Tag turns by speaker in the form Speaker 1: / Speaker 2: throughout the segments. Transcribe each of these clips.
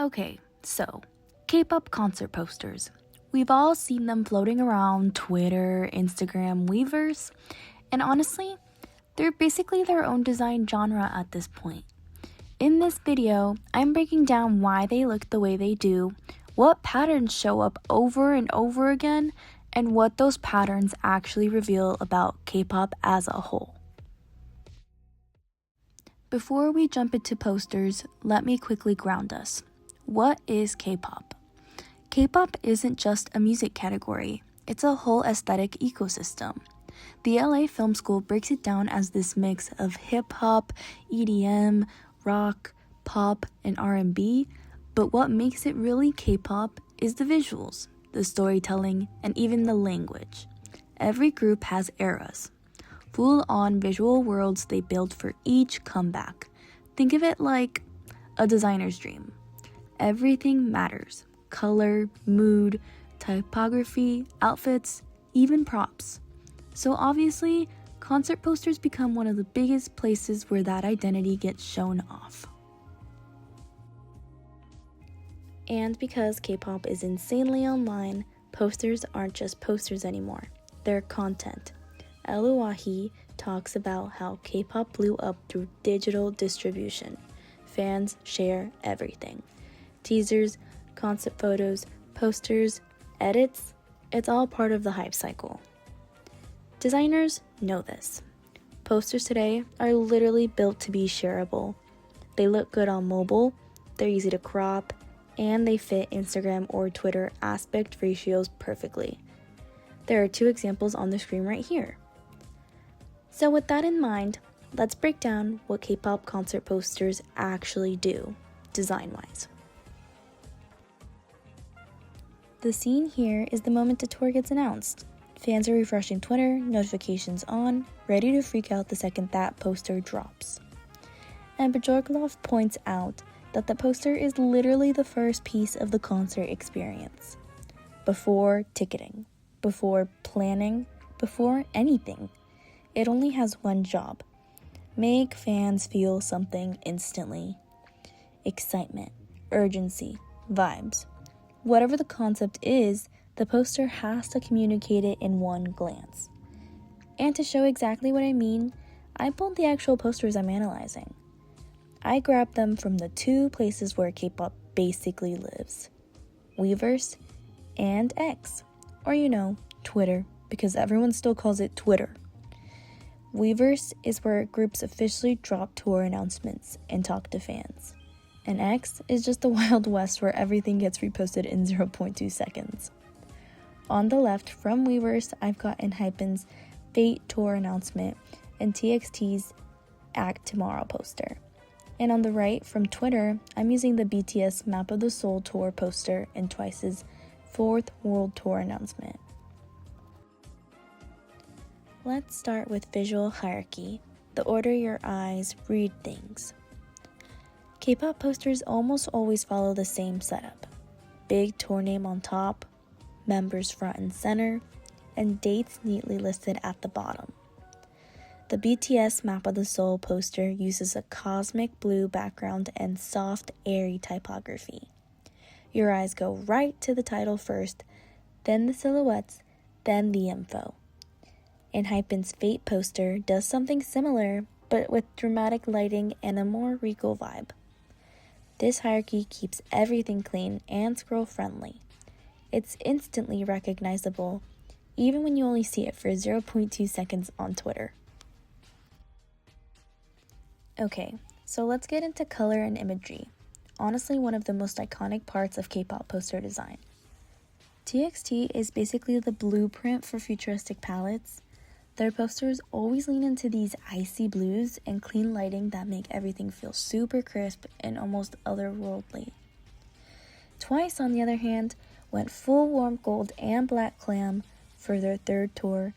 Speaker 1: Okay, so K-pop concert posters. We've all seen them floating around Twitter, Instagram, Weverse, and honestly, they're basically their own design genre at this point. In this video, I'm breaking down why they look the way they do, what patterns show up over and over again, and what those patterns actually reveal about K-pop as a whole. Before we jump into posters, let me quickly ground us. What is K-pop? K-pop isn't just a music category, it's a whole aesthetic ecosystem. The LA Film School breaks it down as this mix of hip-hop, EDM, rock, pop, and R&B, but what makes it really K-pop is the visuals, the storytelling, and even the language. Every group has eras, full-on visual worlds they build for each comeback. Think of it like a designer's dream. Everything matters: color, mood, typography, outfits, even props. So obviously, concert posters become one of the biggest places where that identity gets shown off. And because K-pop is insanely online, posters aren't just posters anymore. They're content. Ouahi talks about how K-pop blew up through digital distribution. Fans share everything. Teasers, concept photos, posters, edits, it's all part of the hype cycle. Designers know this. Posters today are literally built to be shareable. They look good on mobile, they're easy to crop, and they fit Instagram or Twitter aspect ratios perfectly. There are two examples on the screen right here. So with that in mind, let's break down what K-pop concert posters actually do, design-wise. The scene here is the moment the tour gets announced. Fans are refreshing Twitter, notifications on, ready to freak out the second that poster drops. And Bajorgolov points out that the poster is literally the first piece of the concert experience. Before ticketing, before planning, before anything. It only has one job: make fans feel something instantly. Excitement, urgency, vibes. Whatever the concept is, the poster has to communicate it in one glance. And to show exactly what I mean, I pulled the actual posters I'm analyzing. I grabbed them from the two places where K-pop basically lives: Weverse and X, or Twitter, because everyone still calls it Twitter. Weverse is where groups officially drop tour announcements and talk to fans. And X is just the Wild West where everything gets reposted in 0.2 seconds. On the left from Weverse, I've got ENHYPEN's Fate tour announcement and TXT's Act Tomorrow poster. And on the right from Twitter, I'm using the BTS Map of the Soul tour poster and Twice's 4th World Tour announcement. Let's start with visual hierarchy, the order your eyes read things. K-pop posters almost always follow the same setup: big tour name on top, members front and center, and dates neatly listed at the bottom. The BTS Map of the Soul poster uses a cosmic blue background and soft, airy typography. Your eyes go right to the title first, then the silhouettes, then the info. ENHYPEN's Fate poster does something similar, but with dramatic lighting and a more regal vibe. This hierarchy keeps everything clean and scroll-friendly. It's instantly recognizable, even when you only see it for 0.2 seconds on Twitter. Okay, so let's get into color and imagery. Honestly, one of the most iconic parts of K-pop poster design. TXT is basically the blueprint for futuristic palettes. Their posters always lean into these icy blues and clean lighting that make everything feel super crisp and almost otherworldly. Twice, on the other hand, went full warm gold and black clam for their third tour.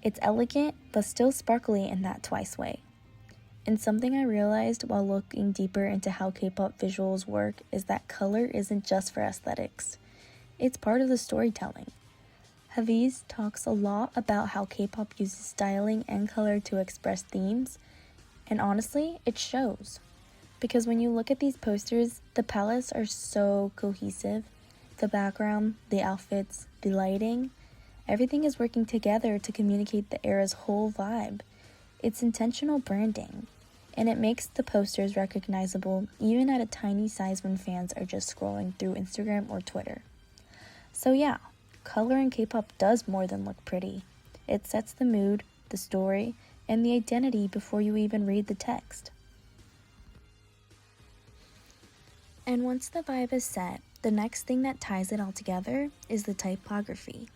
Speaker 1: It's elegant, but still sparkly in that Twice way. And something I realized while looking deeper into how K-pop visuals work is that color isn't just for aesthetics. It's part of the storytelling. HYBE talks a lot about how K-pop uses styling and color to express themes, and honestly, it shows. because when you look at these posters, the palettes are so cohesive. The background, the outfits, the lighting, everything is working together to communicate the era's whole vibe. It's intentional branding, and it makes the posters recognizable even at a tiny size when fans are just scrolling through Instagram or Twitter. So yeah, color in K-pop does more than look pretty. It sets the mood, the story, and the identity before you even read the text. And once the vibe is set, the next thing that ties it all together is the typography.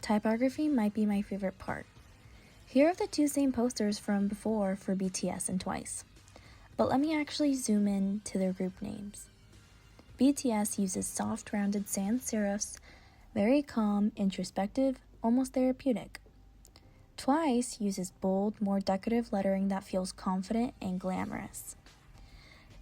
Speaker 1: Typography might be my favorite part. Here are the two same posters from before for BTS and TWICE. But let me actually zoom in to their group names. BTS uses soft rounded sans serifs, very calm, introspective, almost therapeutic. TWICE uses bold, more decorative lettering that feels confident and glamorous.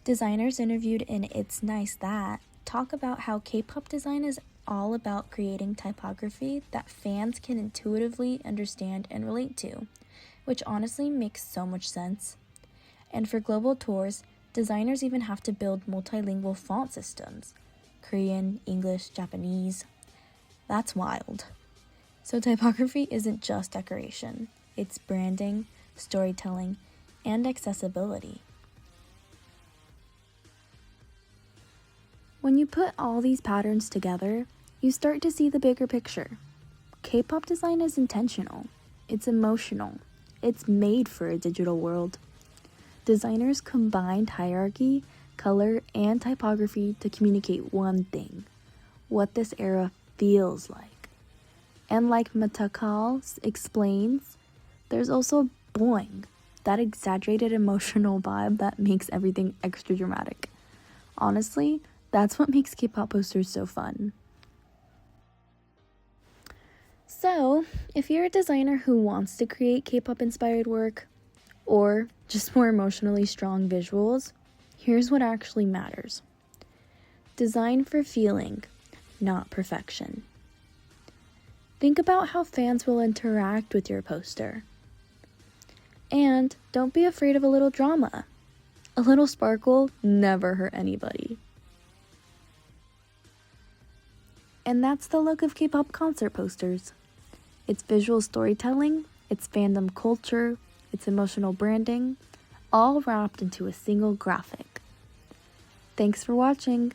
Speaker 1: Designers interviewed in It's Nice That talk about how K-pop design is all about creating typography that fans can intuitively understand and relate to, which honestly makes so much sense. And for global tours, designers even have to build multilingual font systems: Korean, English, Japanese. That's wild. So typography isn't just decoration, it's branding, storytelling, and accessibility. When you put all these patterns together, you start to see the bigger picture. K-pop design is intentional, it's emotional, it's made for a digital world. Designers combined hierarchy, color, and typography to communicate one thing: what this era feels like. And like Matakal explains, there's also boing, that exaggerated emotional vibe that makes everything extra dramatic. Honestly, that's what makes K-pop posters so fun. So, if you're a designer who wants to create K-pop inspired work, or just more emotionally strong visuals, here's what actually matters. Design for feeling, not perfection. Think about how fans will interact with your poster. And don't be afraid of a little drama. A little sparkle never hurt anybody. And that's the look of K-pop concert posters. It's visual storytelling, it's fandom culture, it's emotional branding, all wrapped into a single graphic. Thanks for watching.